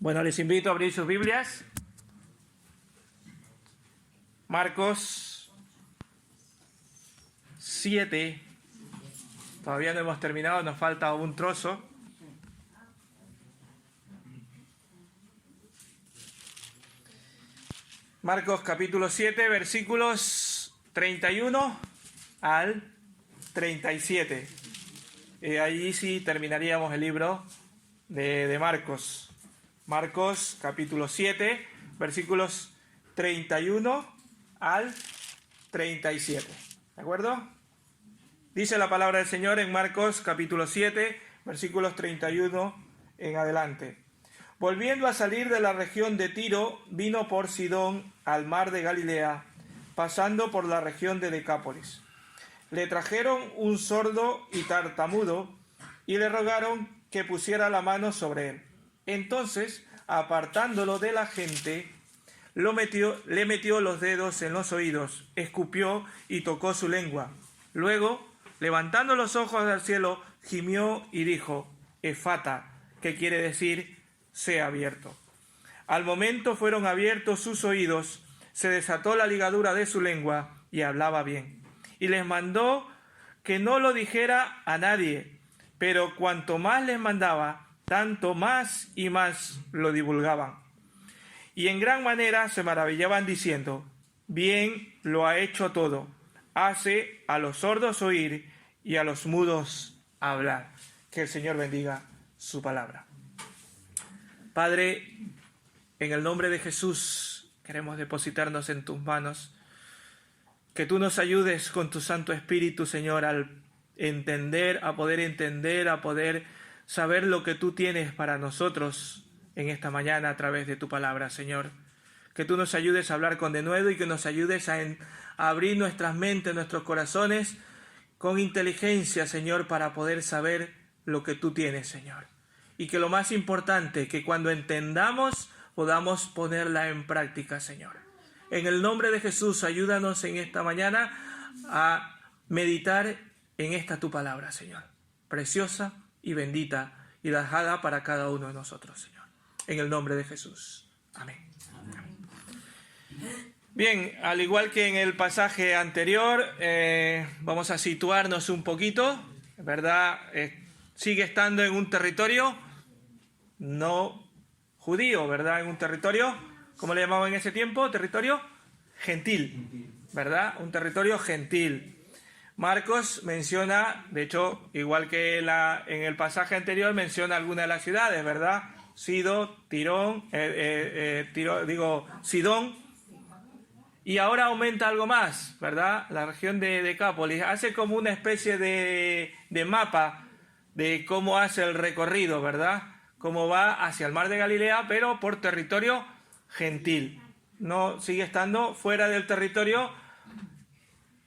Bueno, les invito a abrir sus Biblias. Marcos 7. Todavía no hemos terminado, nos falta un trozo. Marcos capítulo 7, versículos 31 al 37. Allí sí terminaríamos el libro de Marcos. Marcos capítulo 7, versículos 31 al 37. ¿De acuerdo? Dice la palabra del Señor en Marcos capítulo 7, versículos 31 en adelante. Volviendo a salir de la región de Tiro, vino por Sidón al mar de Galilea, pasando por la región de Decápolis. Le trajeron un sordo y tartamudo y le rogaron que pusiera la mano sobre él. Entonces, apartándolo de la gente, le metió los dedos en los oídos, escupió y tocó su lengua. Luego, levantando los ojos al cielo, gimió y dijo: Efata, que quiere decir sea abierto. Al momento fueron abiertos sus oídos, se desató la ligadura de su lengua y hablaba bien. Y les mandó que no lo dijera a nadie, pero cuanto más les mandaba, tanto más y más lo divulgaban. Y en gran manera se maravillaban diciendo: bien lo ha hecho todo, hace a los sordos oír y a los mudos hablar. Que el Señor bendiga su palabra. Padre, en el nombre de Jesús queremos depositarnos en tus manos. Que tú nos ayudes con tu Santo Espíritu, Señor, al entender, a poder saber lo que tú tienes para nosotros en esta mañana a través de tu palabra, Señor. Que tú nos ayudes a hablar con denuedo y que nos ayudes a abrir nuestras mentes, nuestros corazones con inteligencia, Señor, para poder saber lo que tú tienes, Señor. Y que lo más importante, que cuando entendamos podamos ponerla en práctica, Señor. En el nombre de Jesús, ayúdanos en esta mañana a meditar en esta tu palabra, Señor. Preciosa y bendita y dejada para cada uno de nosotros, Señor. En el nombre de Jesús. Amén. Amén. Bien, al igual que en el pasaje anterior, vamos a situarnos un poquito, ¿verdad? Sigue estando en un territorio no judío, ¿verdad? En un territorio, ¿cómo le llamaban en ese tiempo? Territorio gentil, ¿verdad? Un territorio gentil. Marcos menciona, de hecho, igual que en el pasaje anterior, menciona algunas de las ciudades, ¿verdad? Sidón, Sidón, y ahora aumenta algo más, ¿verdad? La región de Decápolis. Hace como una especie de mapa de cómo hace el recorrido, ¿verdad? Cómo va hacia el mar de Galilea, pero por territorio gentil. No sigue estando fuera del territorio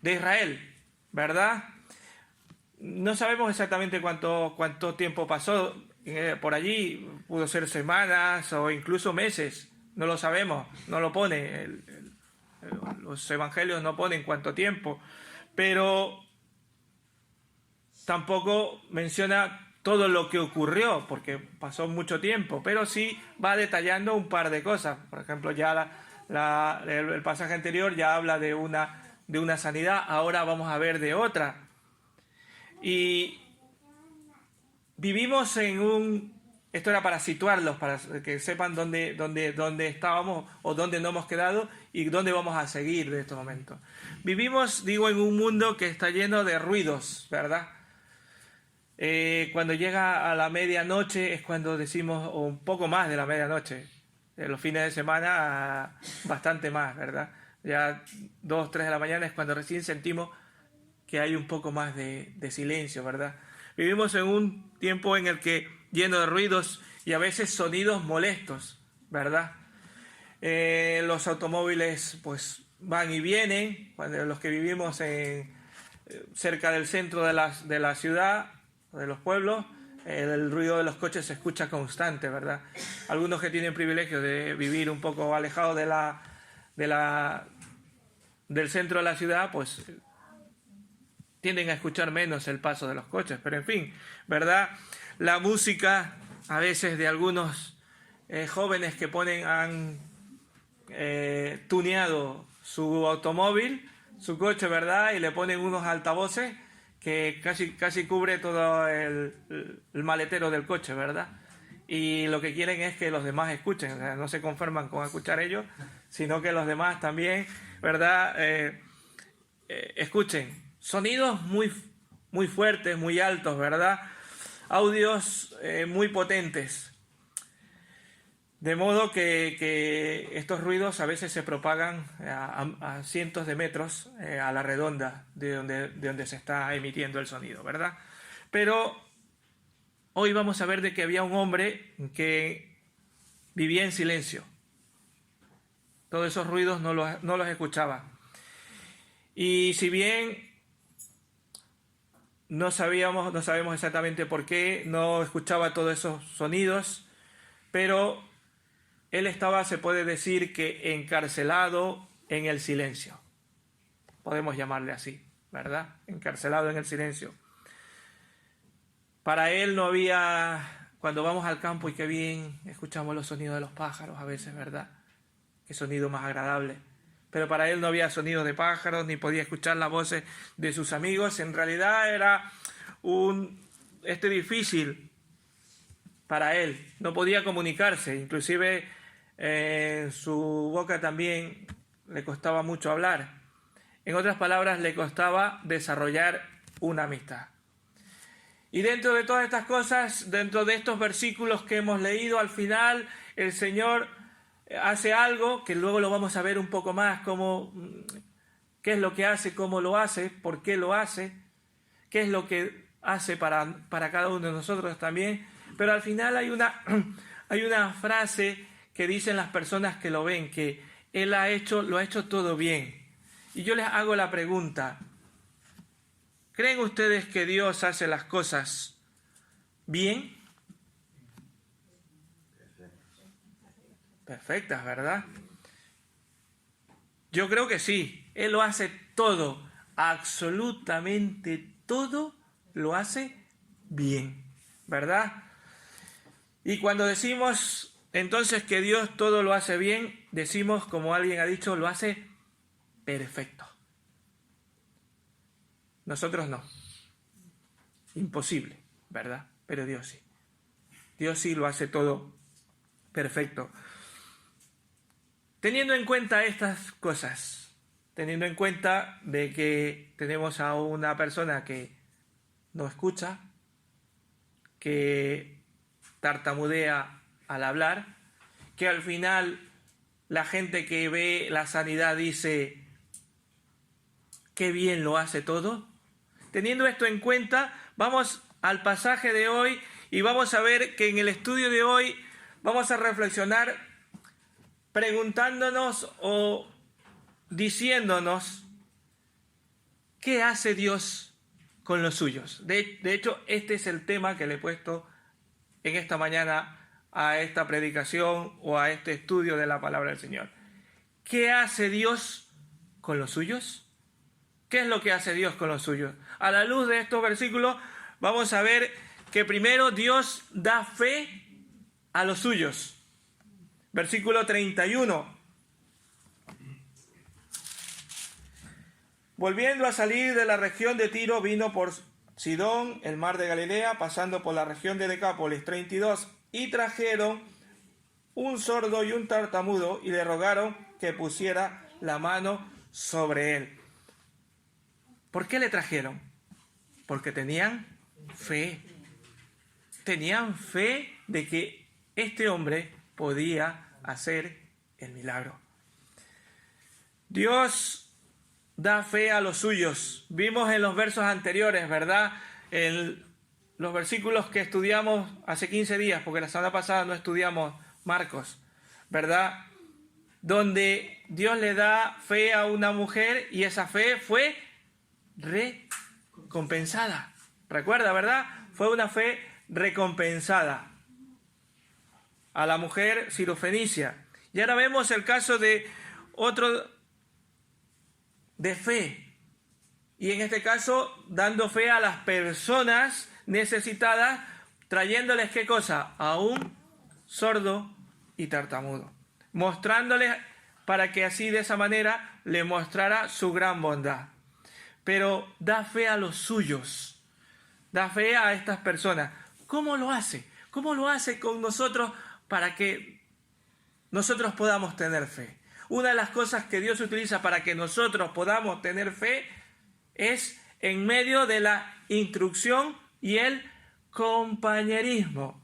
de Israel, ¿verdad? No sabemos exactamente cuánto tiempo pasó por allí. Pudo ser semanas o incluso meses. No lo sabemos, no lo pone. Los evangelios no ponen cuánto tiempo. Pero tampoco menciona todo lo que ocurrió, porque pasó mucho tiempo, pero sí va detallando un par de cosas. Por ejemplo, ya el pasaje anterior ya habla de una sanidad, ahora vamos a ver de otra. Y vivimos esto era para situarlos, para que sepan dónde estábamos o dónde nos hemos quedado y dónde vamos a seguir de estos momentos. Vivimos, en un mundo que está lleno de ruidos, ¿verdad? Cuando llega a la medianoche es cuando decimos, o un poco más de la medianoche, los fines de semana bastante más, ¿verdad? Ya 2, 3 de la mañana es cuando recién sentimos que hay un poco más de silencio, ¿verdad? Vivimos en un tiempo en el que lleno de ruidos y a veces sonidos molestos, ¿verdad? Los automóviles pues van y vienen, cuando los que vivimos cerca del centro de la ciudad, de los pueblos, el ruido de los coches se escucha constante, ¿verdad? Algunos que tienen privilegio de vivir un poco alejados del centro de la ciudad, pues tienden a escuchar menos el paso de los coches, pero en fin, ¿verdad? La música a veces de algunos jóvenes que han tuneado su automóvil, su coche, ¿verdad? Y le ponen unos altavoces que casi cubre todo el maletero del coche, ¿verdad? Y lo que quieren es que los demás escuchen, o sea, no se conforman con escuchar ellos, sino que los demás también, ¿verdad? Escuchen. Sonidos muy fuertes, muy altos, ¿verdad? Audios muy potentes. De modo que estos ruidos a veces se propagan a cientos de metros a la redonda de donde se está emitiendo el sonido, ¿verdad? Pero hoy vamos a ver de que había un hombre que vivía en silencio. Todos esos ruidos no los escuchaba. Y si bien no sabemos exactamente por qué no escuchaba todos esos sonidos, pero él estaba, se puede decir, que encarcelado en el silencio. Podemos llamarle así, ¿verdad? Encarcelado en el silencio. Para él no había, cuando vamos al campo y qué bien escuchamos los sonidos de los pájaros a veces, ¿verdad? Qué sonido más agradable. Pero para él no había sonidos de pájaros, ni podía escuchar las voces de sus amigos. En realidad era difícil para él. No podía comunicarse, inclusive su boca también le costaba mucho hablar. En otras palabras, le costaba desarrollar una amistad. Y dentro de todas estas cosas, dentro de estos versículos que hemos leído, al final el Señor hace algo que luego lo vamos a ver un poco más, qué es lo que hace, cómo lo hace, por qué lo hace, qué es lo que hace para cada uno de nosotros también. Pero al final hay una frase que dicen las personas que lo ven, que Él lo ha hecho todo bien. Y yo les hago la pregunta, ¿creen ustedes que Dios hace las cosas bien? Perfectas, ¿verdad? Yo creo que sí. Él lo hace todo, absolutamente todo lo hace bien, ¿verdad? Y cuando decimos entonces que Dios todo lo hace bien, decimos, como alguien ha dicho, lo hace perfecto. Nosotros no. Imposible, ¿verdad? Pero Dios sí. Dios sí lo hace todo perfecto. Teniendo en cuenta estas cosas, teniendo en cuenta de que tenemos a una persona que no escucha, que tartamudea al hablar, que al final la gente que ve la sanidad dice, qué bien lo hace todo. Teniendo esto en cuenta, vamos al pasaje de hoy y vamos a ver que en el estudio de hoy vamos a reflexionar preguntándonos o diciéndonos qué hace Dios con los suyos. De hecho, este es el tema que le he puesto en esta mañana a esta predicación o a este estudio de la palabra del Señor. ¿Qué hace Dios con los suyos? ¿Qué es lo que hace Dios con los suyos? A la luz de estos versículos vamos a ver que primero Dios da fe a los suyos. Versículo 31. Volviendo a salir de la región de Tiro, vino por Sidón, el mar de Galilea, pasando por la región de Decápolis. 32. Y trajeron un sordo y un tartamudo y le rogaron que pusiera la mano sobre él. ¿Por qué le trajeron? Porque tenían fe. Tenían fe de que este hombre podía hacer el milagro. Dios da fe a los suyos. Vimos en los versos anteriores, ¿verdad? En los versículos que estudiamos hace 15 días, porque la semana pasada no estudiamos Marcos, ¿verdad? Donde Dios le da fe a una mujer y esa fe fue recompensada. Recuerda, ¿verdad? Fue una fe recompensada a la mujer sirofenicia. Y ahora vemos el caso de otro de fe. Y en este caso, dando fe a las personas necesitadas, trayéndoles ¿qué cosa? A un sordo y tartamudo, mostrándole para que así de esa manera le mostrara su gran bondad. Pero da fe a los suyos, da fe a estas personas. ¿Cómo lo hace? ¿Cómo lo hace con nosotros para que nosotros podamos tener fe? Una de las cosas que Dios utiliza para que nosotros podamos tener fe es en medio de la instrucción y el compañerismo.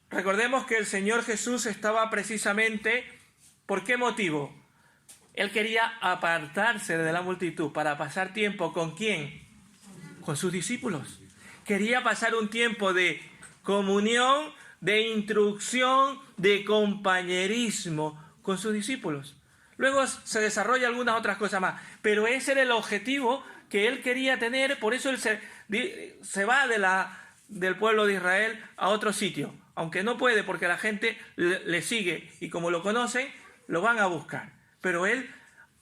Recordemos que el Señor Jesús estaba precisamente, ¿por qué motivo? Él quería apartarse de la multitud para pasar tiempo ¿con quién? Con sus discípulos. Quería pasar un tiempo de comunión, de instrucción, de compañerismo con sus discípulos. Luego se desarrolla algunas otras cosas más, pero ese era el objetivo que él quería tener, por eso él se va del pueblo de Israel a otro sitio, aunque no puede porque la gente le sigue y como lo conocen, lo van a buscar. Pero él,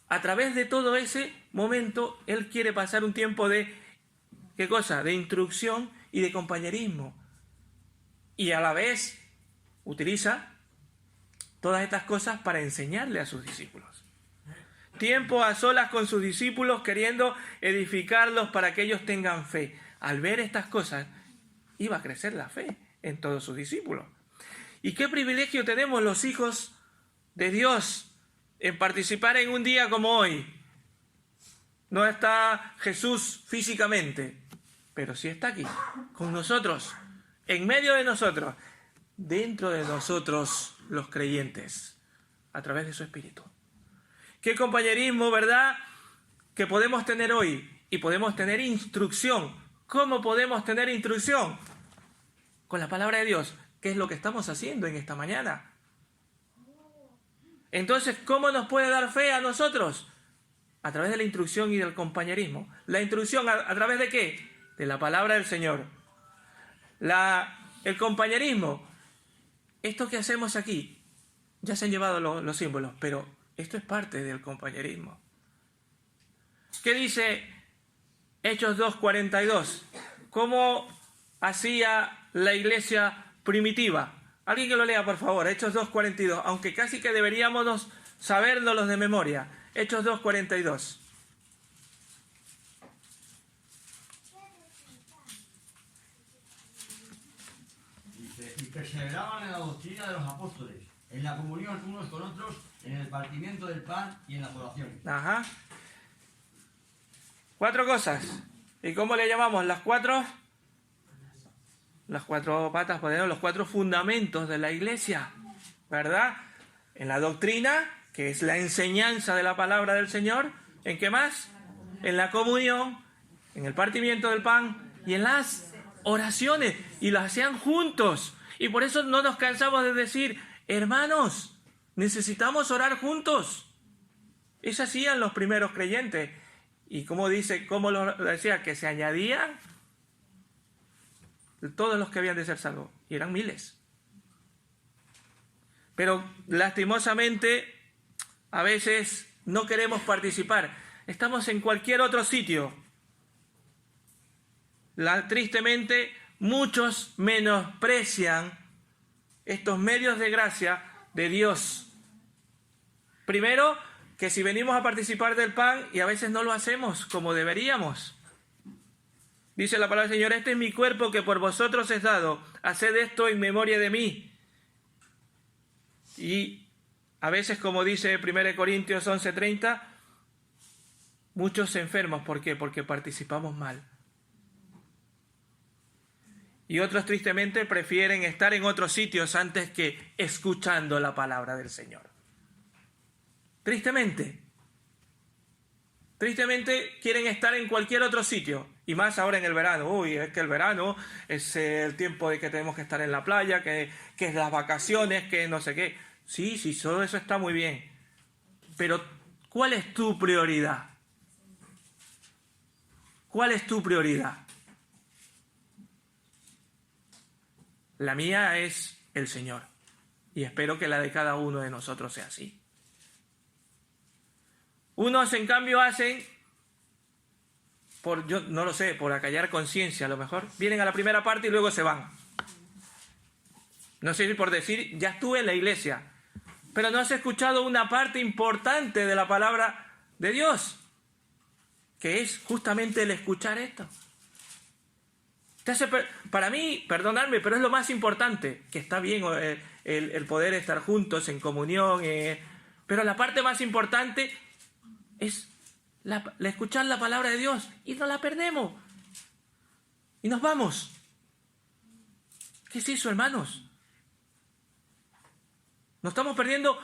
a través de todo ese momento, él quiere pasar un tiempo de, ¿qué cosa? De instrucción y de compañerismo. Y a la vez utiliza todas estas cosas para enseñarle a sus discípulos. Tiempo a solas con sus discípulos, queriendo edificarlos para que ellos tengan fe. Al ver estas cosas, iba a crecer la fe en todos sus discípulos. ¿Y qué privilegio tenemos los hijos de Dios en participar en un día como hoy? No está Jesús físicamente, pero sí está aquí, con nosotros, en medio de nosotros, dentro de nosotros los creyentes, a través de su Espíritu. Qué compañerismo, ¿verdad?, que podemos tener hoy, y podemos tener instrucción. ¿Cómo podemos tener instrucción? Con la palabra de Dios, que es lo que estamos haciendo en esta mañana. Entonces, ¿cómo nos puede dar fe a nosotros? A través de la instrucción y del compañerismo. La instrucción, ¿a través de qué? De la palabra del Señor. El compañerismo, esto que hacemos aquí, ya se han llevado los símbolos, pero esto es parte del compañerismo. ¿Qué dice Hechos 2:42? ¿Cómo hacía la iglesia primitiva? Alguien que lo lea, por favor, Hechos 2:42, aunque casi que deberíamos sabernos de memoria. Hechos 2:42. Y perseveraban en la doctrina de los apóstoles, en la comunión unos con otros, en el partimiento del pan y en las oraciones. Ajá. 4 cosas. ¿Y cómo le llamamos? Las cuatro patas, los 4 fundamentos de la iglesia, ¿verdad? En la doctrina, que es la enseñanza de la palabra del Señor. ¿En qué más? En la comunión, en el partimiento del pan y en las oraciones. Y las hacían juntos. Y por eso no nos cansamos de decir, hermanos, necesitamos orar juntos. Eso hacían los primeros creyentes. Y como lo decía, que se añadían todos los que habían de ser salvos. Y eran miles. Pero lastimosamente, a veces no queremos participar. Estamos en cualquier otro sitio. Tristemente, muchos menosprecian estos medios de gracia de Dios. Primero, que si venimos a participar del pan y a veces no lo hacemos como deberíamos. Dice la palabra del Señor, este es mi cuerpo que por vosotros es dado, haced esto en memoria de mí. Y a veces, como dice 1 Corintios 11:30, muchos enfermos, ¿por qué? Porque participamos mal. Y otros tristemente prefieren estar en otros sitios antes que escuchando la palabra del Señor. Tristemente quieren estar en cualquier otro sitio. Y más ahora en el verano. Uy, es que el verano es el tiempo de que tenemos que estar en la playa, que es las vacaciones, que no sé qué. Sí, todo eso está muy bien. Pero, ¿cuál es tu prioridad? ¿Cuál es tu prioridad? La mía es el Señor. Y espero que la de cada uno de nosotros sea así. Unos, en cambio, hacen, yo no lo sé, por acallar conciencia a lo mejor, vienen a la primera parte y luego se van. No sé si por decir, ya estuve en la iglesia, pero no has escuchado una parte importante de la palabra de Dios, que es justamente el escuchar esto. Para mí, perdonadme, pero es lo más importante, que está bien el poder estar juntos en comunión, pero la parte más importante es la escuchar la palabra de Dios, y no la perdemos. Y nos vamos. ¿Qué es eso, hermanos? Nos estamos perdiendo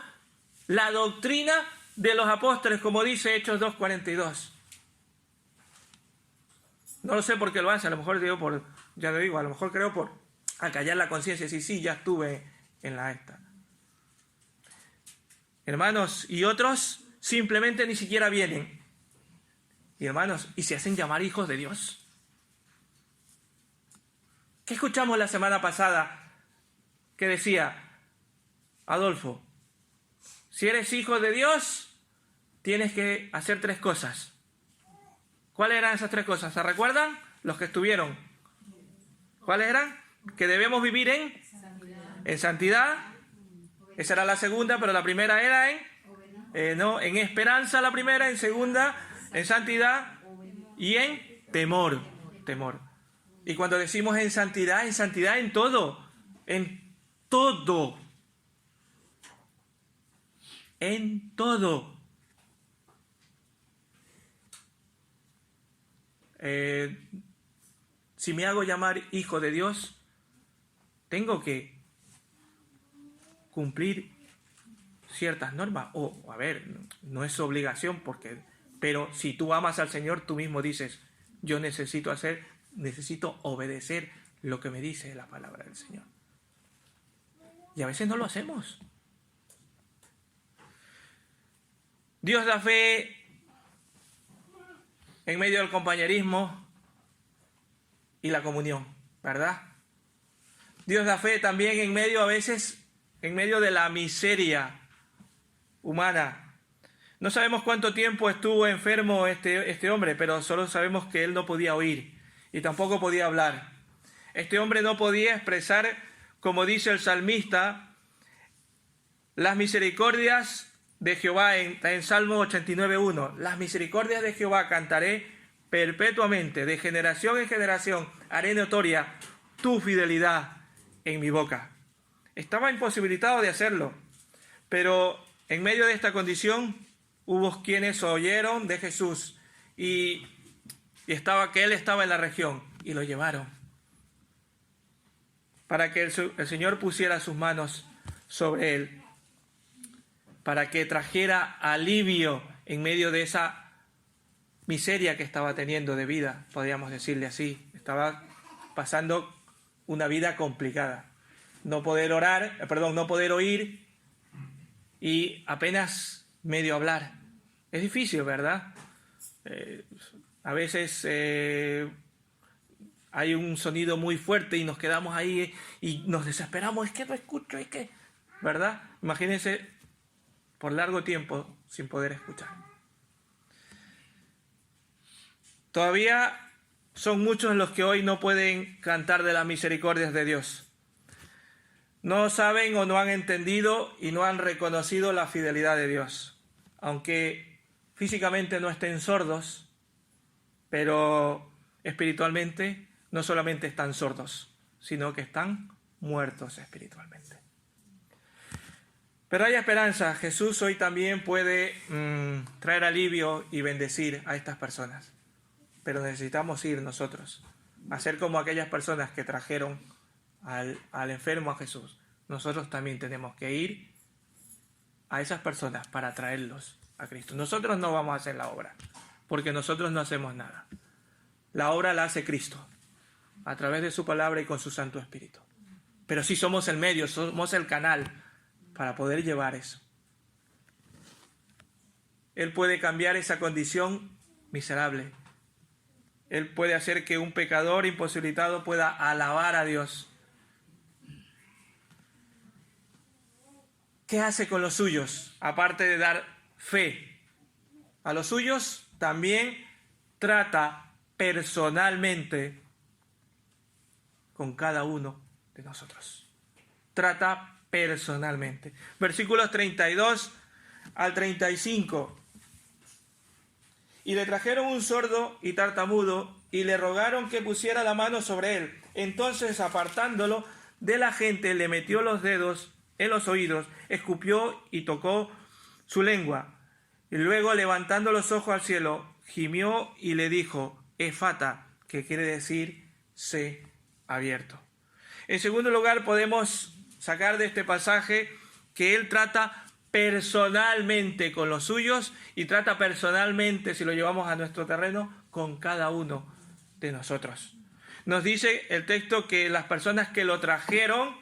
la doctrina de los apóstoles, como dice Hechos 2:42. No lo sé por qué lo hace, a lo mejor ya lo digo, a lo mejor creo por acallar la conciencia, sí, ya estuve en la esta. Hermanos, y otros simplemente ni siquiera vienen. Y hermanos, y se hacen llamar hijos de Dios. ¿Qué escuchamos la semana pasada? Que decía Adolfo, si eres hijo de Dios, tienes que hacer 3 cosas. ¿Cuáles eran esas 3 cosas? ¿Se recuerdan? Los que estuvieron. ¿Cuáles eran? Que debemos vivir en santidad. Esa era la segunda, pero la primera era en esperanza la primera, en segunda, en santidad y en temor. Y cuando decimos en santidad en todo. En todo. En todo. Si me hago llamar hijo de Dios, tengo que cumplir ciertas normas. A ver, no es obligación, pero si tú amas al Señor, tú mismo dices, yo necesito obedecer lo que me dice la palabra del Señor. Y a veces no lo hacemos. Dios da fe en medio del compañerismo y la comunión, ¿verdad? Dios da fe también en medio de la miseria humana. No sabemos cuánto tiempo estuvo enfermo este hombre, pero solo sabemos que él no podía oír y tampoco podía hablar. Este hombre no podía expresar, como dice el salmista, las misericordias de Jehová en Salmo 89:1. Las misericordias de Jehová cantaré perpetuamente, de generación en generación haré notoria tu fidelidad en mi boca. Estaba imposibilitado de hacerlo, pero en medio de esta condición hubo quienes oyeron de Jesús y que él estaba en la región y lo llevaron para que el Señor pusiera sus manos sobre él, para que trajera alivio en medio de esa miseria que estaba teniendo de vida, podríamos decirle así. Estaba pasando una vida complicada. No poder oír y apenas medio hablar. Es difícil, ¿verdad? A veces hay un sonido muy fuerte y nos quedamos ahí y nos desesperamos. Es que no escucho, ¿verdad? Imagínense por largo tiempo sin poder escuchar. Todavía son muchos los que hoy no pueden cantar de las misericordias de Dios. No saben o no han entendido y no han reconocido la fidelidad de Dios. Aunque físicamente no estén sordos, pero espiritualmente no solamente están sordos, sino que están muertos espiritualmente. Pero hay esperanza. Jesús hoy también puede traer alivio y bendecir a estas personas. Pero necesitamos ir nosotros, a ser como aquellas personas que trajeron al enfermo a Jesús. Nosotros también tenemos que ir a esas personas para traerlos a Cristo. Nosotros no vamos a hacer la obra, porque nosotros no hacemos nada. La obra la hace Cristo, a través de su palabra y con su Santo Espíritu. Pero sí somos el medio, somos el canal para poder llevar eso. Él puede cambiar esa condición miserable. Él puede hacer que un pecador imposibilitado pueda alabar a Dios. ¿Qué hace con los suyos? Aparte de dar fe a los suyos, también trata personalmente con cada uno de nosotros. trata personalmente. Versículos 32 al 35. Y le trajeron un sordo y tartamudo, y le rogaron que pusiera la mano sobre él. Entonces, apartándolo de la gente, le metió los dedos en los oídos, escupió y tocó su lengua. Y luego, levantando los ojos al cielo, gimió y le dijo, Efata, que quiere decir, sé abierto. En segundo lugar, podemos sacar de este pasaje que él trata personalmente con los suyos y trata personalmente, si lo llevamos a nuestro terreno, con cada uno de nosotros. Nos dice el texto que las personas que lo trajeron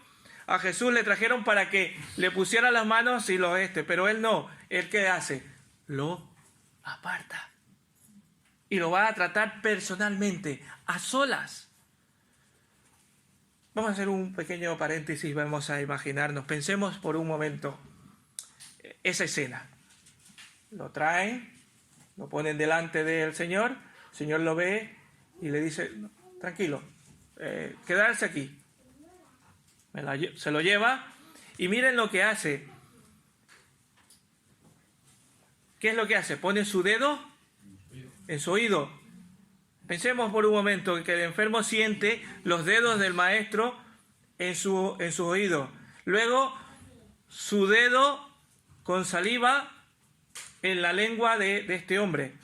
a Jesús le trajeron para que le pusiera las manos y pero él no. ¿Él qué hace? Lo aparta. Y lo va a tratar personalmente, a solas. Vamos a hacer un pequeño paréntesis, vamos a imaginarnos. Pensemos por un momento esa escena. Lo traen, lo ponen delante del Señor, el Señor lo ve y le dice, tranquilo, quedarse aquí. Se lo lleva y miren lo que hace. ¿Qué es lo que hace? Pone su dedo en su oído. Pensemos por un momento que el enfermo siente los dedos del maestro en su oído. Luego, su dedo con saliva en la lengua de este hombre.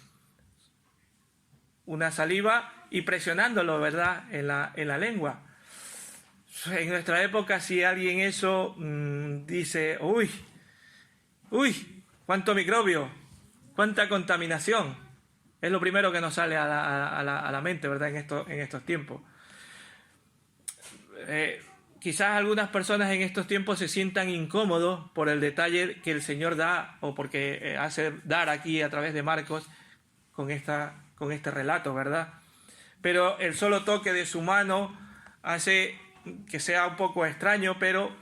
Una saliva y presionándolo, ¿verdad?, en la lengua. En nuestra época, si alguien eso dice, uy, cuánto microbio, cuánta contaminación. Es lo primero que nos sale a la mente, ¿verdad?, en estos tiempos. Quizás algunas personas en estos tiempos se sientan incómodos por el detalle que el Señor da, o porque hace dar aquí a través de Marcos con este relato, ¿verdad? Pero el solo toque de su mano hace que sea un poco extraño, pero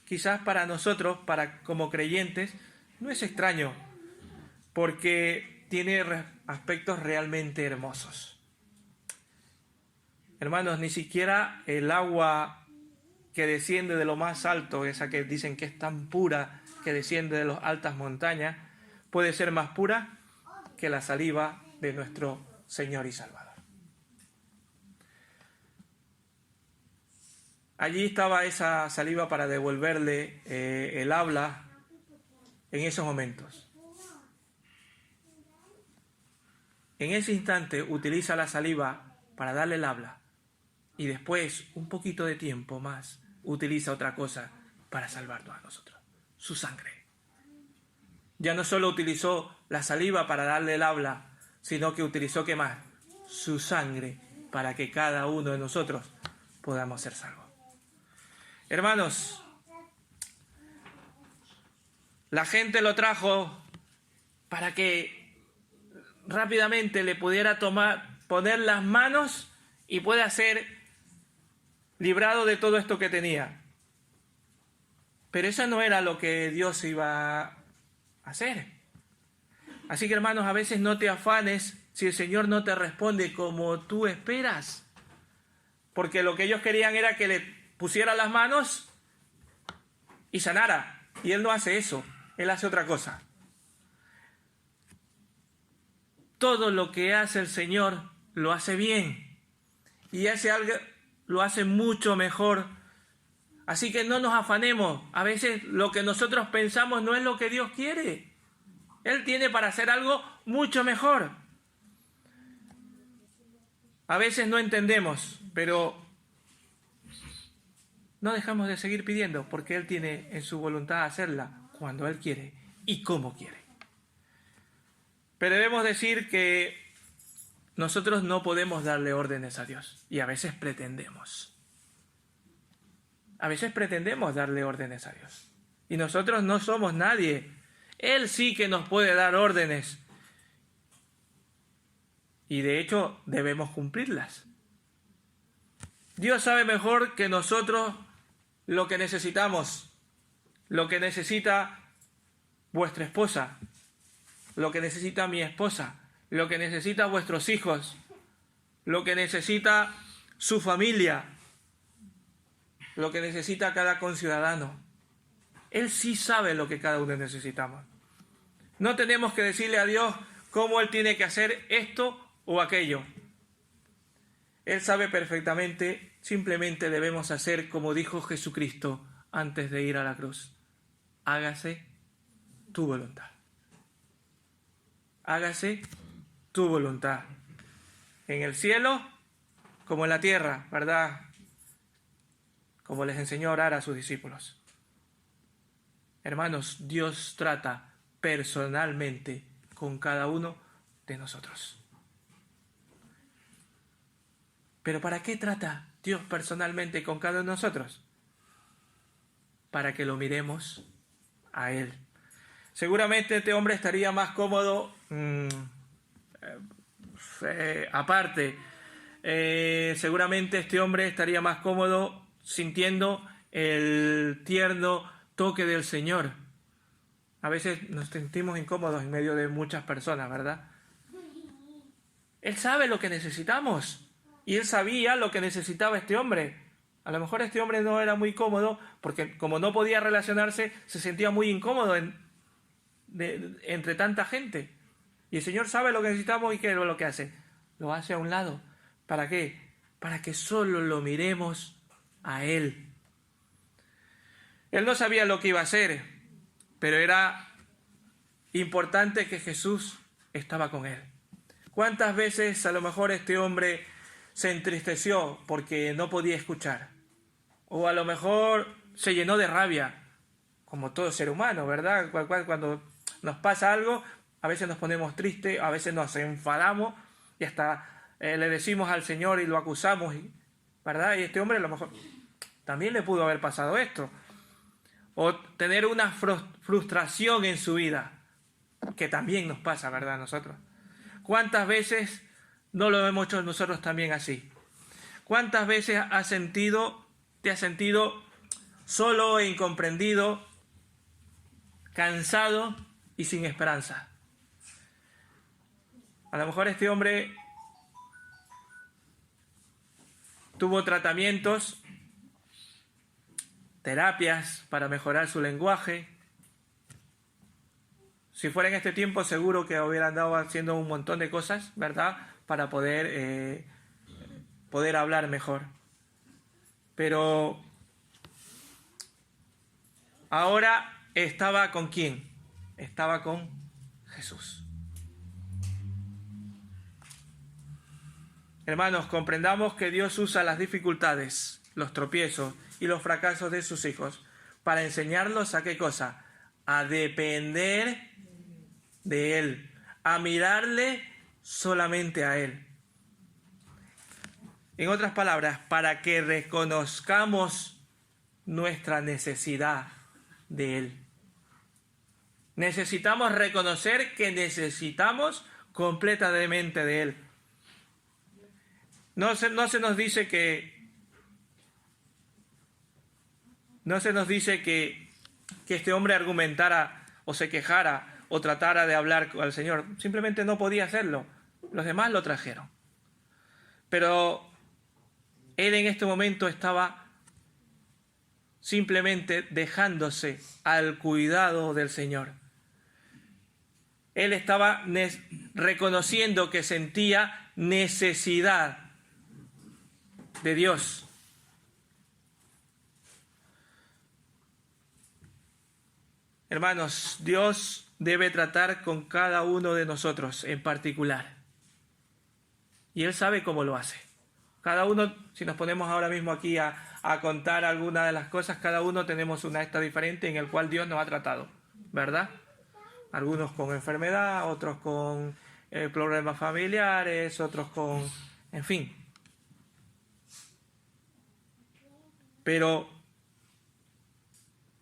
quizás para nosotros, como creyentes, no es extraño, porque tiene aspectos realmente hermosos. Hermanos, ni siquiera el agua que desciende de lo más alto, esa que dicen que es tan pura, que desciende de las altas montañas, puede ser más pura que la saliva de nuestro Señor y Salvador. Allí estaba esa saliva para devolverle el habla en esos momentos. En ese instante utiliza la saliva para darle el habla y después, un poquito de tiempo más, utiliza otra cosa para salvarnos a nosotros, su sangre. Ya no solo utilizó la saliva para darle el habla, sino que utilizó, ¿qué más? Su sangre para que cada uno de nosotros podamos ser salvos. Hermanos, la gente lo trajo para que rápidamente le pudiera poner las manos y pueda ser librado de todo esto que tenía. Pero eso no era lo que Dios iba a hacer. Así que, hermanos, a veces no te afanes si el Señor no te responde como tú esperas. Porque lo que ellos querían era que le pusiera las manos y sanara. Y Él no hace eso. Él hace otra cosa. Todo lo que hace el Señor lo hace bien. Y hace algo, lo hace mucho mejor. Así que no nos afanemos. A veces lo que nosotros pensamos no es lo que Dios quiere. Él tiene para hacer algo mucho mejor. A veces no entendemos, pero no dejamos de seguir pidiendo, porque Él tiene en su voluntad hacerla cuando Él quiere y como quiere. Pero debemos decir que nosotros no podemos darle órdenes a Dios, y a veces pretendemos. A veces pretendemos darle órdenes a Dios. Y nosotros no somos nadie. Él sí que nos puede dar órdenes. Y de hecho debemos cumplirlas. Dios sabe mejor que nosotros lo que necesitamos, lo que necesita vuestra esposa, lo que necesita mi esposa, lo que necesita vuestros hijos, lo que necesita su familia. lo que necesita cada conciudadano. Él sí sabe lo que cada uno necesitamos. No tenemos que decirle a Dios cómo Él tiene que hacer esto o aquello. Él sabe perfectamente, simplemente debemos hacer como dijo Jesucristo antes de ir a la cruz. Hágase tu voluntad. Hágase tu voluntad. En el cielo como en la tierra, ¿verdad? Como les enseñó a orar a sus discípulos. Hermanos, Dios trata personalmente con cada uno de nosotros. ¿Pero para qué trata Dios personalmente con cada uno de nosotros? Para que lo miremos a Él. Seguramente este hombre estaría más cómodo aparte. Seguramente este hombre estaría más cómodo sintiendo el tierno toque del Señor. A veces nos sentimos incómodos en medio de muchas personas, ¿verdad? Él sabe lo que necesitamos y Él sabía lo que necesitaba este hombre. A lo mejor este hombre no era muy cómodo porque como no podía relacionarse, se sentía muy incómodo entre tanta gente. Y el Señor sabe lo que necesitamos y ¿qué es lo que hace? Lo hace a un lado. ¿Para qué? Para que solo lo miremos a Él. Él no sabía lo que iba a hacer, pero era importante que Jesús estaba con él. ¿Cuántas veces a lo mejor este hombre se entristeció porque no podía escuchar? O a lo mejor se llenó de rabia, como todo ser humano, ¿verdad? Cuando nos pasa algo, a veces nos ponemos tristes, a veces nos enfadamos y hasta le decimos al Señor y lo acusamos, ¿verdad? Y este hombre a lo mejor también le pudo haber pasado esto. O tener una frustración en su vida, que también nos pasa, ¿verdad? Nosotros. ¿Cuántas veces no lo hemos hecho nosotros también así? ¿Cuántas veces te has sentido solo e incomprendido, cansado y sin esperanza? A lo mejor este hombre tuvo tratamientos, terapias para mejorar su lenguaje. Si fuera en este tiempo seguro que hubiera andado haciendo un montón de cosas, ¿verdad? Para poder hablar mejor. Pero ahora estaba ¿con quién? Estaba con Jesús. Hermanos, comprendamos que Dios usa las dificultades, los tropiezos y los fracasos de sus hijos para enseñarlos ¿a qué cosa? A depender de Él, a mirarle solamente a Él. En otras palabras, para que reconozcamos nuestra necesidad de Él. Necesitamos reconocer que necesitamos completamente de Él. No se nos dice que este hombre argumentara o se quejara o tratara de hablar con el Señor. Simplemente no podía hacerlo. Los demás lo trajeron. Pero él en este momento estaba simplemente dejándose al cuidado del Señor. Él estaba reconociendo que sentía necesidad de Dios. Hermanos, Dios debe tratar con cada uno de nosotros en particular. Y Él sabe cómo lo hace. Cada uno, si nos ponemos ahora mismo aquí a contar algunas de las cosas, cada uno tenemos una esta diferente en el cual Dios nos ha tratado, ¿verdad? Algunos con enfermedad, otros con problemas familiares, otros con... en fin. Pero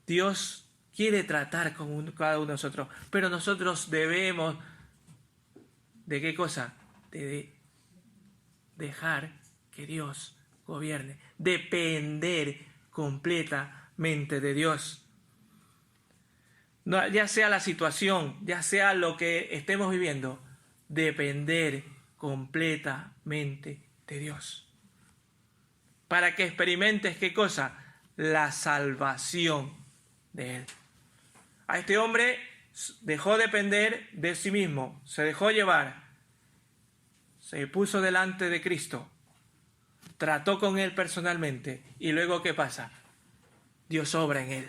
Dios quiere tratar con cada uno de nosotros, pero nosotros debemos, ¿de qué cosa? De dejar que Dios gobierne, depender completamente de Dios. No, ya sea la situación, ya sea lo que estemos viviendo, depender completamente de Dios. Para que experimentes, ¿qué cosa? la salvación de él. A este hombre dejó depender de sí mismo, se dejó llevar, se puso delante de Cristo, trató con él personalmente y luego ¿qué pasa? Dios obra en él.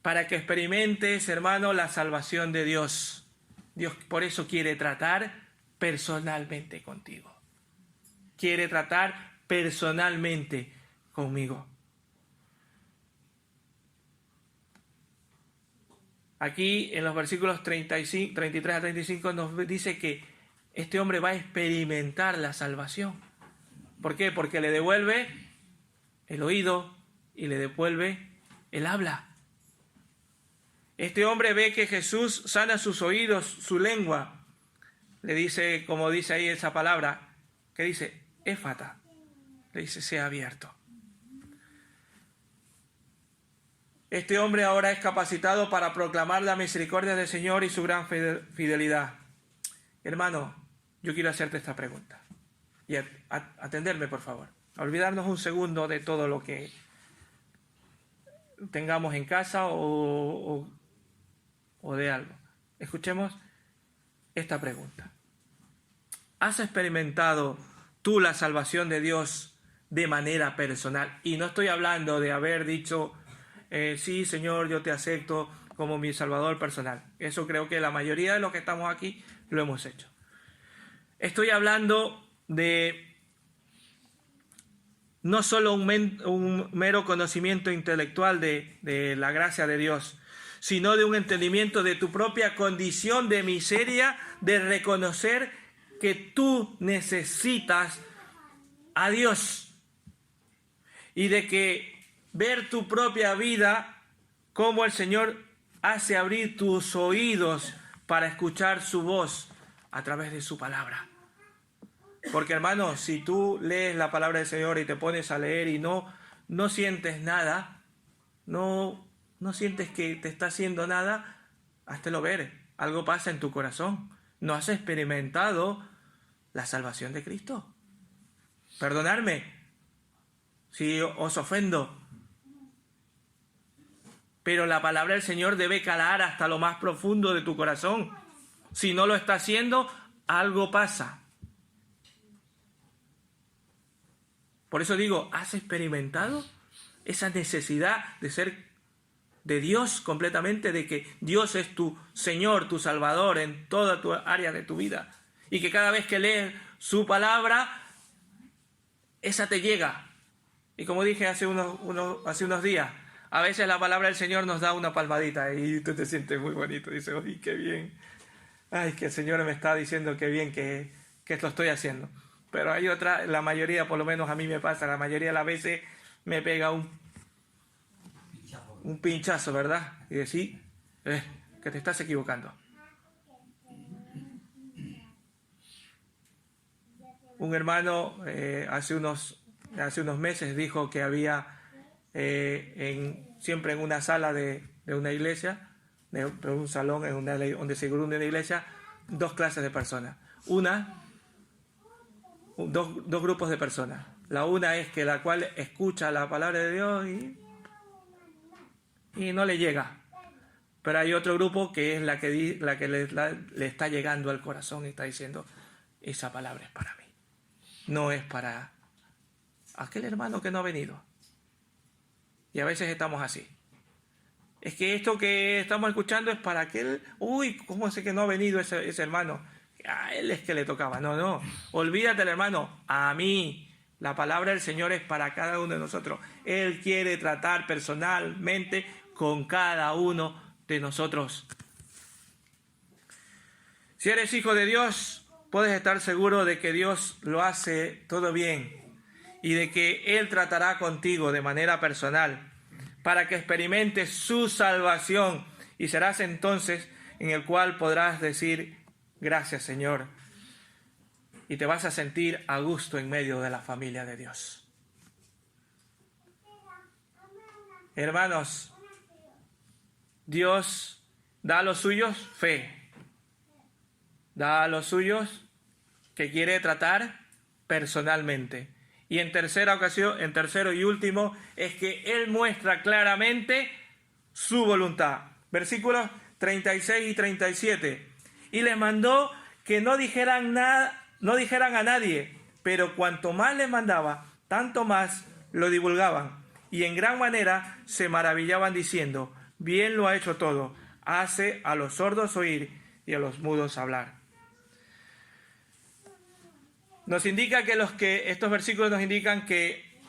Para que experimentes, hermano, la salvación de Dios. Dios por eso quiere tratar personalmente contigo. Quiere tratar personalmente conmigo. Aquí en los versículos 33 a 35 nos dice que este hombre va a experimentar la salvación. ¿Por qué? Porque le devuelve el oído y le devuelve el habla. Este hombre ve que Jesús sana sus oídos, su lengua. Le dice, como dice ahí esa palabra, que dice, éfata. Le dice, sea abierto. Este hombre ahora es capacitado para proclamar la misericordia del Señor y su gran fidelidad. Hermano, yo quiero hacerte esta pregunta. Y atenderme, por favor. A olvidarnos un segundo de todo lo que tengamos en casa o de algo. Escuchemos esta pregunta. ¿Has experimentado tú la salvación de Dios de manera personal? Y no estoy hablando de haber dicho, sí, Señor, yo te acepto como mi Salvador personal. Eso creo que la mayoría de los que estamos aquí lo hemos hecho. Estoy hablando de no solo un mero conocimiento intelectual de la gracia de Dios, sino de un entendimiento de tu propia condición de miseria, de reconocer que tú necesitas a Dios y de que ver tu propia vida, cómo el Señor hace abrir tus oídos para escuchar su voz a través de su palabra. Porque hermano, si tú lees la palabra del Señor y te pones a leer y no sientes nada, no sientes que te está haciendo nada, háztelo ver. Algo pasa en tu corazón. No has experimentado la salvación de Cristo. Perdonadme si os ofendo, pero la palabra del Señor debe calar hasta lo más profundo de tu corazón. Si no lo está haciendo, algo pasa. Por eso digo, ¿has experimentado esa necesidad de ser de Dios completamente, de que Dios es tu Señor, tu Salvador en toda tu área de tu vida? Y que cada vez que lees su palabra, esa te llega. Y como dije hace unos días, a veces la palabra del Señor nos da una palmadita y tú te sientes muy bonito. Dices, ¡ay, qué bien! ¡Ay, que el Señor me está diciendo qué bien que esto estoy haciendo! Pero hay otra, la mayoría, por lo menos a mí me pasa, la mayoría de las veces me pega un pinchazo, ¿verdad? Y decir, que te estás equivocando. Un hermano hace unos meses dijo que había siempre en una sala de una iglesia, de un salón donde se reúne una iglesia, dos clases de personas. Dos grupos de personas. La una es que la cual escucha la palabra de Dios y no le llega. Pero hay otro grupo que es la que le está llegando al corazón y está diciendo, esa palabra es para mí. No es para aquel hermano que no ha venido. Y a veces estamos así. Es que esto que estamos escuchando es para aquel, ¿cómo sé que no ha venido ese hermano? A él es que le tocaba. No. Olvídate del hermano. A mí. La palabra del Señor es para cada uno de nosotros. Él quiere tratar personalmente con cada uno de nosotros. Si eres hijo de Dios, puedes estar seguro de que Dios lo hace todo bien y de que Él tratará contigo de manera personal para que experimentes su salvación y serás entonces en el cual podrás decir, gracias Señor, y te vas a sentir a gusto en medio de la familia de Dios. Hermanos, Dios da a los suyos fe, da a los suyos que quiere tratar personalmente Y en tercero y último, es que Él muestra claramente su voluntad. Versículos 36 y 37. Y les mandó que no dijeran a nadie, pero cuanto más les mandaba, tanto más lo divulgaban. Y en gran manera se maravillaban diciendo: bien lo ha hecho todo, hace a los sordos oír y a los mudos hablar. Nos indica estos versículos nos indican que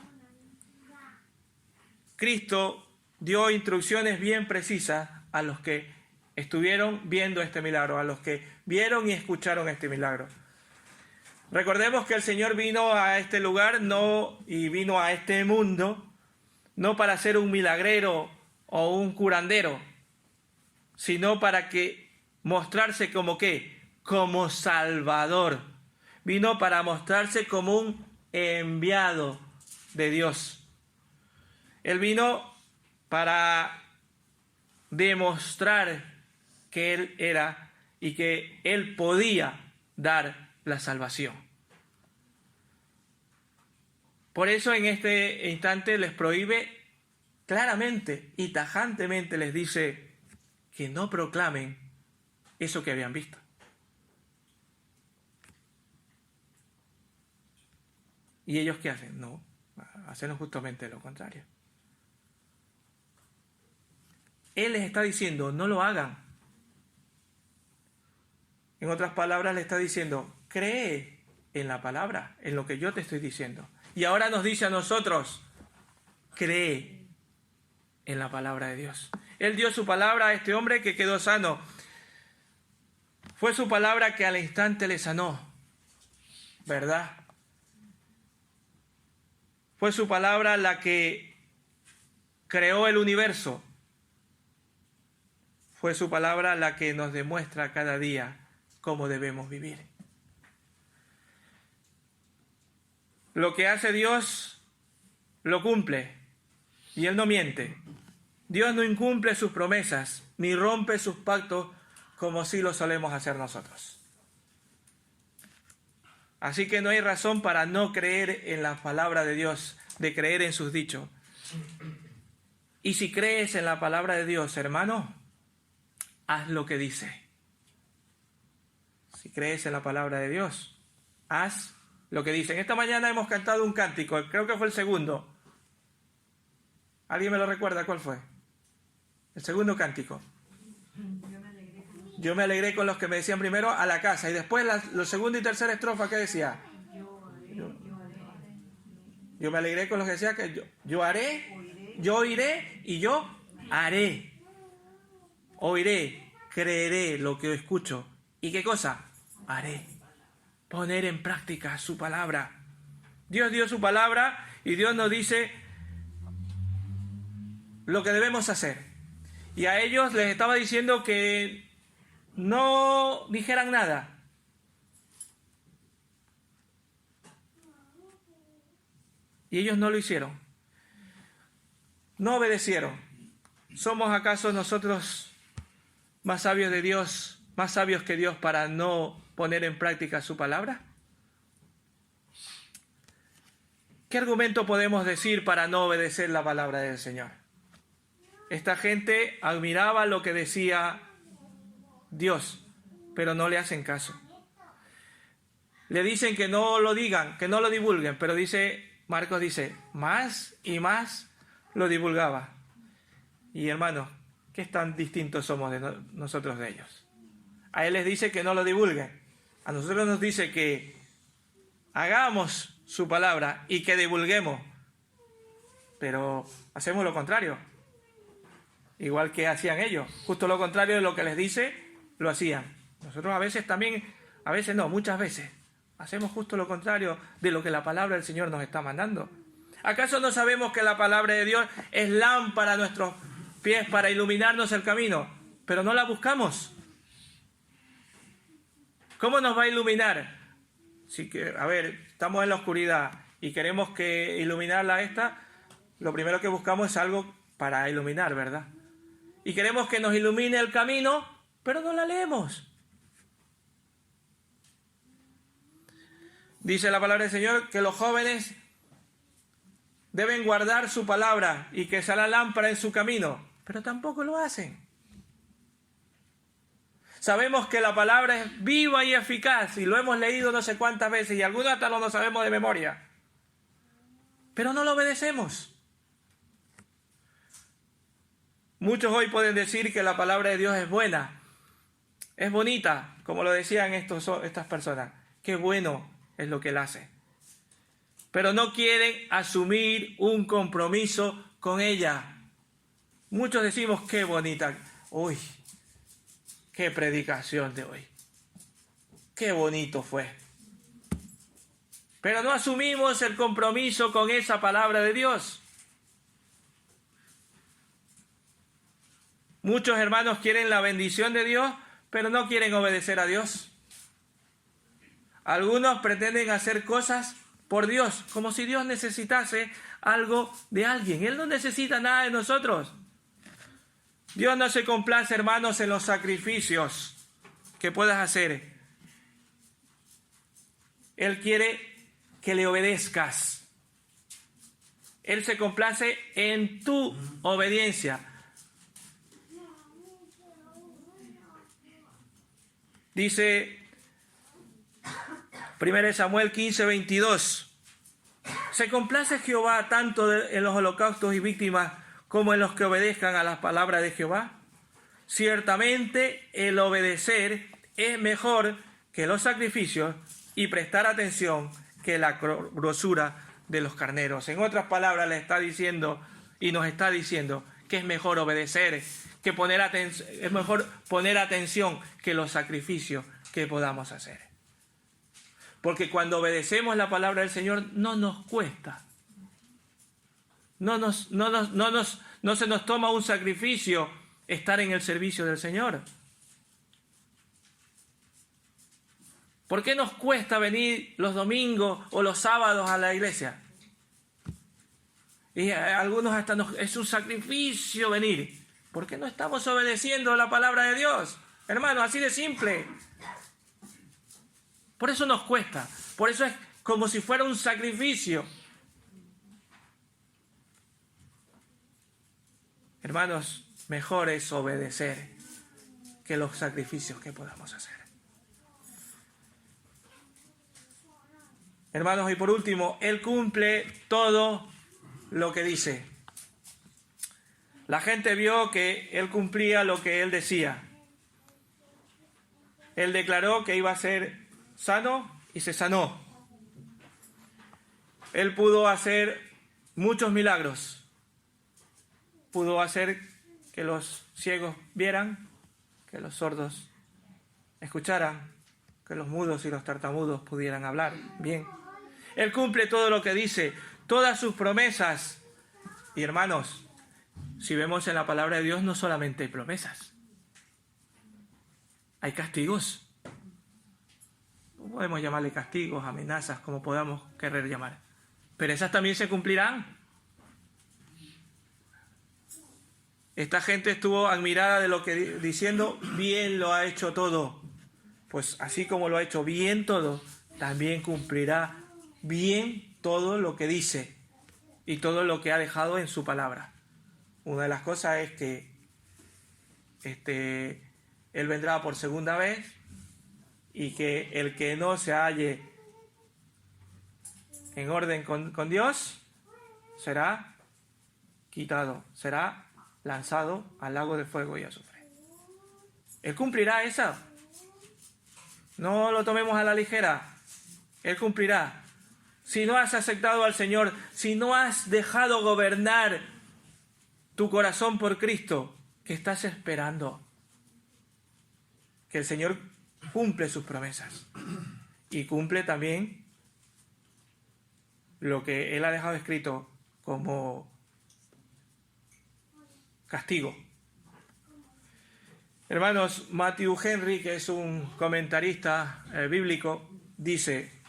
Cristo dio instrucciones bien precisas a los que estuvieron viendo este milagro, a los que vieron y escucharon este milagro. Recordemos que el Señor vino a este lugar y vino a este mundo no para ser un milagrero o un curandero, sino para mostrarse como ¿qué? Como Salvador. Vino para mostrarse como un enviado de Dios. Él vino para demostrar que Él era y que Él podía dar la salvación. Por eso en este instante les prohíbe claramente y tajantemente, les dice que no proclamen eso que habían visto. ¿Y ellos qué hacen? No, hacen justamente lo contrario. Él les está diciendo, no lo hagan. En otras palabras, le está diciendo, cree en la palabra, en lo que yo te estoy diciendo. Y ahora nos dice a nosotros, cree en la palabra de Dios. Él dio su palabra a este hombre que quedó sano. Fue su palabra que al instante le sanó, ¿verdad? Fue su palabra la que creó el universo. Fue su palabra la que nos demuestra cada día cómo debemos vivir. Lo que hace Dios, lo cumple. Y Él no miente. Dios no incumple sus promesas, ni rompe sus pactos como sí lo solemos hacer nosotros. Así que no hay razón para no creer en la palabra de Dios, de creer en sus dichos. Y si crees en la palabra de Dios, hermano, haz lo que dice. Si crees en la palabra de Dios, haz lo que dice. Esta mañana hemos cantado un cántico, creo que fue el segundo. ¿Alguien me lo recuerda cuál fue? El segundo cántico. Yo me alegré con los que me decían primero a la casa, y después la segunda y tercera estrofa, ¿qué decía? Yo me alegré con los que decían que yo haré, yo oiré y yo haré. Oiré, creeré lo que escucho. ¿Y qué cosa? Haré. Poner en práctica su palabra. Dios dio su palabra y Dios nos dice lo que debemos hacer. Y a ellos les estaba diciendo que no dijeran nada. Y ellos no lo hicieron. No obedecieron. ¿Somos acaso nosotros más sabios de Dios, más sabios que Dios para no poner en práctica su palabra? ¿Qué argumento podemos decir para no obedecer la palabra del Señor? Esta gente admiraba lo que decía Dios, pero no le hacen caso. Le dicen que no lo digan, que no lo divulguen, pero Marcos dice, más y más lo divulgaba. Y hermanos, ¿qué tan distintos somos de nosotros de ellos? A él les dice que no lo divulguen. A nosotros nos dice que hagamos su palabra y que divulguemos. Pero hacemos lo contrario. Igual que hacían ellos. Justo lo contrario de lo que les dice, lo hacían. Nosotros a veces también, a veces no, muchas veces, hacemos justo lo contrario de lo que la palabra del Señor nos está mandando. ¿Acaso no sabemos que la palabra de Dios es lámpara a nuestros pies para iluminarnos el camino? Pero no la buscamos. ¿Cómo nos va a iluminar? Estamos en la oscuridad y queremos que iluminarla lo primero que buscamos es algo para iluminar, ¿verdad? Y queremos que nos ilumine el camino, pero no la leemos. Dice la palabra del Señor que los jóvenes deben guardar su palabra y que sea la lámpara en su camino, pero tampoco lo hacen. Sabemos que la palabra es viva y eficaz y lo hemos leído no sé cuántas veces y algunos hasta no lo sabemos de memoria, pero no lo obedecemos. Muchos hoy pueden decir que la palabra de Dios es buena, es bonita, como lo decían estas personas. Qué bueno es lo que Él hace. Pero no quieren asumir un compromiso con ella. Muchos decimos, qué bonita. Uy, qué predicación de hoy. Qué bonito fue. Pero no asumimos el compromiso con esa palabra de Dios. Muchos hermanos quieren la bendición de Dios, pero no quieren obedecer a Dios. Algunos pretenden hacer cosas por Dios, como si Dios necesitase algo de alguien. Él no necesita nada de nosotros. Dios no se complace, hermanos, en los sacrificios que puedas hacer. Él quiere que le obedezcas. Él se complace en tu obediencia. Dice 1 Samuel 15:22. Se complace Jehová tanto en los holocaustos y víctimas como en los que obedezcan a las palabras de Jehová. Ciertamente el obedecer es mejor que los sacrificios y prestar atención que la grosura de los carneros. En otras palabras le está diciendo y nos está diciendo que es mejor obedecer, que es mejor poner atención que los sacrificios que podamos hacer. Porque cuando obedecemos la palabra del Señor no nos cuesta. No se nos toma un sacrificio estar en el servicio del Señor. ¿Por qué nos cuesta venir los domingos o los sábados a la iglesia? Y a algunos hasta es un sacrificio venir. ¿Por qué no estamos obedeciendo la palabra de Dios? Hermano, así de simple. Por eso nos cuesta. Por eso es como si fuera un sacrificio. Hermanos, mejor es obedecer que los sacrificios que podamos hacer. Hermanos, y por último, Él cumple todo lo que dice. La gente vio que Él cumplía lo que Él decía. Él declaró que iba a ser sano y se sanó. Él pudo hacer muchos milagros. Pudo hacer que los ciegos vieran, que los sordos escucharan, que los mudos y los tartamudos pudieran hablar bien. Él cumple todo lo que dice, todas sus promesas. Y hermanos, si vemos en la palabra de Dios, no solamente hay promesas, hay castigos. Podemos llamarle castigos, amenazas, como podamos querer llamar. Pero esas también se cumplirán. Esta gente estuvo admirada de lo que diciendo, bien lo ha hecho todo. Pues así como lo ha hecho bien todo, también cumplirá bien todo lo que dice y todo lo que ha dejado en su palabra. Una de las cosas es que Él vendrá por segunda vez y que el que no se halle en orden con Dios será quitado, será lanzado al lago de fuego y azufre. Él cumplirá esa. No lo tomemos a la ligera. Él cumplirá. Si no has aceptado al Señor, si no has dejado gobernar tu corazón por Cristo, ¿qué estás esperando? Que el Señor cumple sus promesas y cumple también lo que Él ha dejado escrito como castigo. Hermanos, Matthew Henry, que es un comentarista bíblico, dice: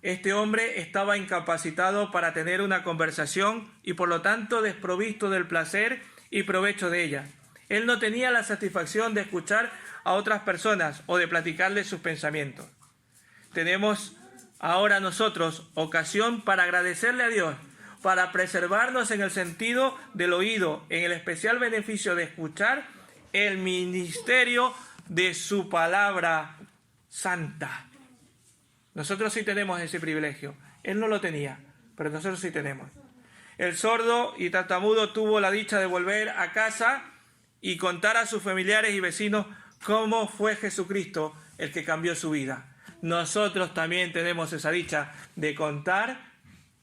este hombre estaba incapacitado para tener una conversación y por lo tanto desprovisto del placer y provecho de ella. Él no tenía la satisfacción de escuchar a otras personas o de platicarles sus pensamientos. Tenemos ahora nosotros ocasión para agradecerle a Dios para preservarnos en el sentido del oído, en el especial beneficio de escuchar el ministerio de su palabra santa. Nosotros sí tenemos ese privilegio. Él no lo tenía, pero nosotros sí tenemos. El sordo y tartamudo tuvo la dicha de volver a casa y contar a sus familiares y vecinos cómo fue Jesucristo el que cambió su vida. Nosotros también tenemos esa dicha de contar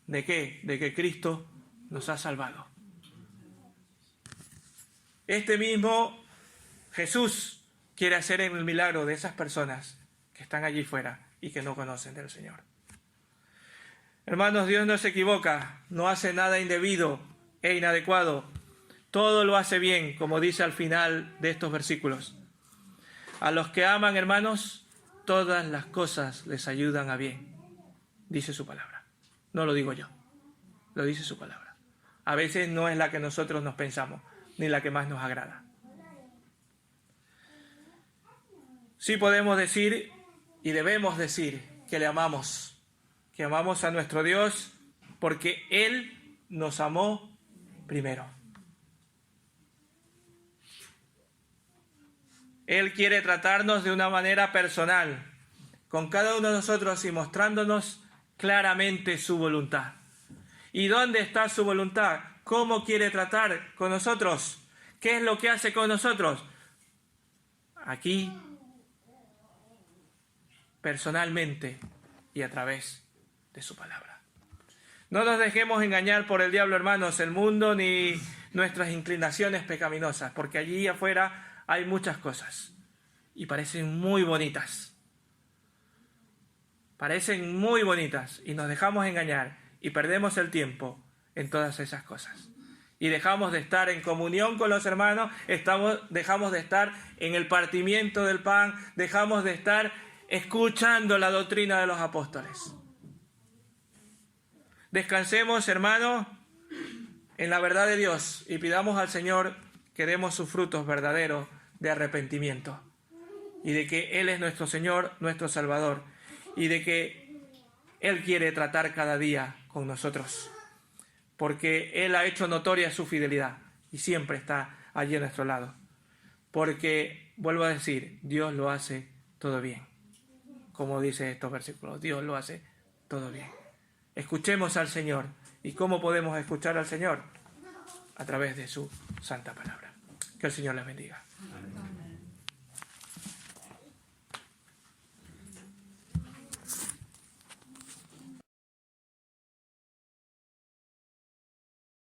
¿de qué? De que Cristo nos ha salvado. Este mismo Jesús quiere hacer el milagro de esas personas que están allí fuera y que no conocen del Señor. Hermanos, Dios no se equivoca, no hace nada indebido e inadecuado. Todo lo hace bien, como dice al final de estos versículos. A los que aman, hermanos, todas las cosas les ayudan a bien, dice su palabra. No lo digo yo, lo dice su palabra. A veces no es la que nosotros nos pensamos, ni la que más nos agrada. Sí podemos decir y debemos decir que le amamos, que amamos a nuestro Dios porque Él nos amó primero. Él quiere tratarnos de una manera personal, con cada uno de nosotros y mostrándonos claramente su voluntad. ¿Y dónde está su voluntad? ¿Cómo quiere tratar con nosotros? ¿Qué es lo que hace con nosotros? Aquí, personalmente y a través de su palabra. No nos dejemos engañar por el diablo, hermanos, el mundo ni nuestras inclinaciones pecaminosas, porque allí afuera hay muchas cosas y parecen muy bonitas. Parecen muy bonitas y nos dejamos engañar y perdemos el tiempo en todas esas cosas. Y dejamos de estar en comunión con los hermanos, dejamos de estar en el partimiento del pan, dejamos de estar escuchando la doctrina de los apóstoles. Descansemos, hermanos, en la verdad de Dios y pidamos al Señor que demos sus frutos verdaderos de arrepentimiento y de que Él es nuestro Señor, nuestro Salvador, y de que Él quiere tratar cada día con nosotros, porque Él ha hecho notoria su fidelidad y siempre está allí a nuestro lado, porque, vuelvo a decir, Dios lo hace todo bien, como dice estos versículos, Dios lo hace todo bien. Escuchemos al Señor. ¿Y cómo podemos escuchar al Señor? A través de su santa palabra. Que el Señor les bendiga.